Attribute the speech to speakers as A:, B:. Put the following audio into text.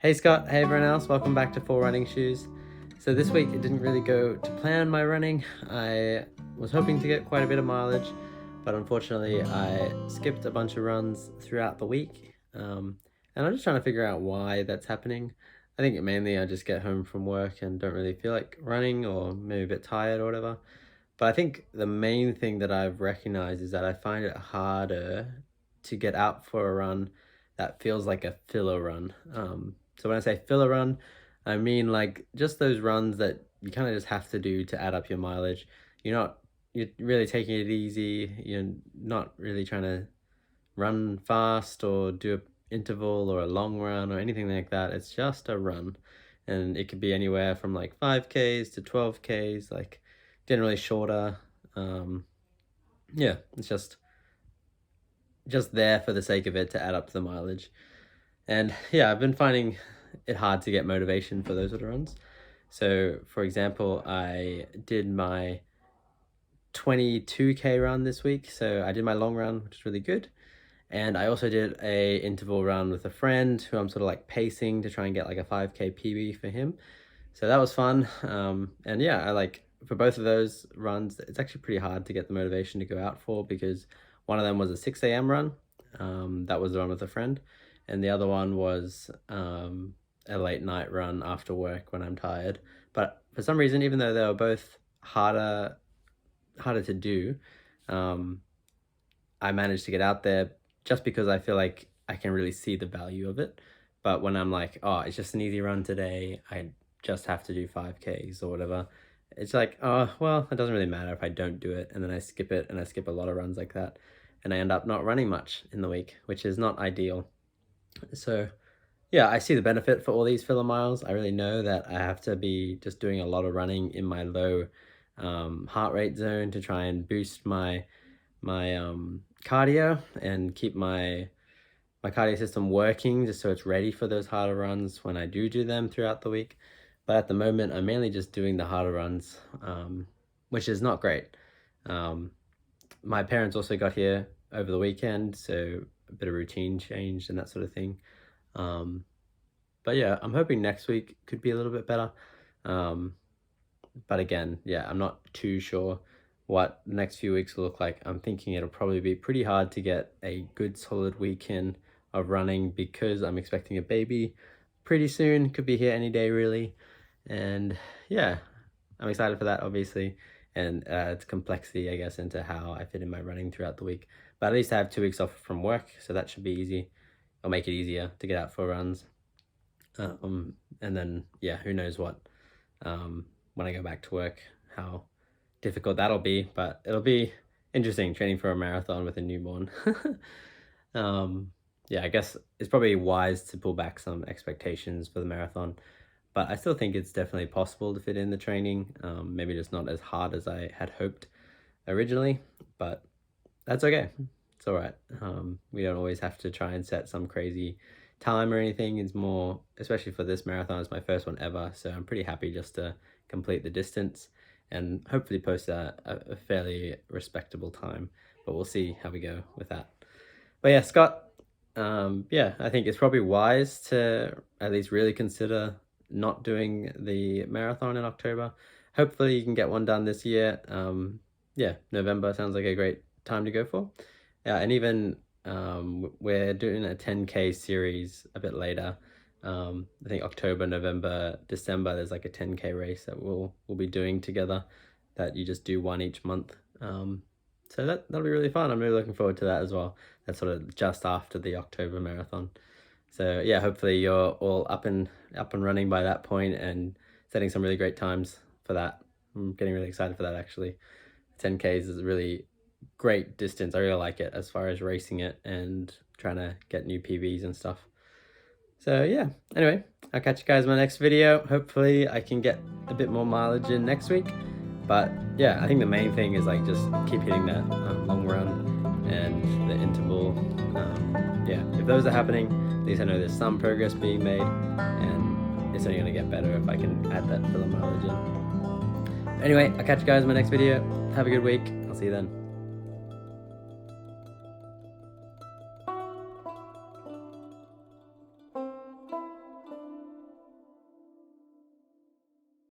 A: Hey Scott, hey everyone else, welcome back to 4 Running Shoes. So this week it didn't really go to plan my running. I was hoping to get quite a bit of mileage, but unfortunately I skipped a bunch of runs throughout the week. And I'm just trying to figure out why that's happening. I think mainly I just get home from work and don't really feel like running, or maybe a bit tired or whatever. But I think the main thing that I've recognized is that I find it harder to get out for a run that feels like a filler run. So when I say filler run, I mean like just those runs that you kind of just have to do to add up your mileage. You're really taking it easy. You're not really trying to run fast or do an interval or a long run or anything like that. It's just a run. And it could be anywhere from like 5Ks to 12Ks, like generally shorter. Yeah, it's just there for the sake of it to add up to the mileage. And yeah, I've been finding it hard to get motivation for those sort of runs. So for example, I did my 22K run this week. So I did my long run, which is really good. And I also did a interval run with a friend who I'm sort of like pacing to try and get like a 5K PB for him. So that was fun. And yeah, I like for both of those runs, it's actually pretty hard to get the motivation to go out for, because one of them was a 6 a.m. run. That was the run with a friend. And the other one was a late night run after work when I'm tired. But for some reason, even though they were both harder to do, I managed to get out there just because I feel like I can really see the value of it. But when I'm like, oh, it's just an easy run today, I just have to do 5Ks or whatever, it's like, oh, well, it doesn't really matter if I don't do it. And then I skip it, and I skip a lot of runs like that. And I end up not running much in the week, which is not ideal. So yeah, I see the benefit for all these filler miles. I really know that I have to be just doing a lot of running in my low heart rate zone to try and boost my cardio and keep my cardio system working, just so it's ready for those harder runs when I do them throughout the week. But at the moment, I'm mainly just doing the harder runs, which is not great. My parents also got here over the weekend, so a bit of routine change and that sort of thing. But yeah, I'm hoping next week could be a little bit better. But again, yeah, I'm not too sure what the next few weeks will look like. I'm thinking it'll probably be pretty hard to get a good solid weekend of running, because I'm expecting a baby pretty soon. Could be here any day really. And yeah, I'm excited for that, obviously. And it's complexity, I guess, into how I fit in my running throughout the week. But at least I have 2 weeks off from work, so that should be easy. It'll make it easier to get out for runs. And then, yeah, who knows what, when I go back to work, how difficult that'll be. But it'll be interesting training for a marathon with a newborn. Yeah, I guess it's probably wise to pull back some expectations for the marathon. But I still think it's definitely possible to fit in the training. Maybe just not as hard as I had hoped originally, but that's okay. It's all right. We don't always have to try and set some crazy time or anything. It's more, especially for this marathon, it's my first one ever, so I'm pretty happy just to complete the distance and hopefully post a fairly respectable time. But we'll see how we go with that. But yeah, Scott, yeah, I think it's probably wise to at least really consider not doing the marathon in October. Hopefully you can get one done this year. Yeah, November sounds like a great time to go for. Yeah, and even we're doing a 10K series a bit later. I think October, November, December, there's like a 10K race that we'll be doing together, that you just do one each month. So that'll be really fun. I'm really looking forward to that as well. That's sort of just after the October marathon. So yeah, hopefully you're all up and running by that point and setting some really great times for that. I'm getting really excited for that, actually. 10Ks is a really great distance. I really like it as far as racing it and trying to get new PBs and stuff. So yeah, anyway, I'll catch you guys in my next video. Hopefully I can get a bit more mileage in next week. But yeah, I think the main thing is like just keep hitting that long run and the interval. Yeah, if those are happening, at least I know there's some progress being made, and it's only going to get better if I can add that filler mileage in. Anyway, I'll catch you guys in my next video. Have a good week. I'll see you then.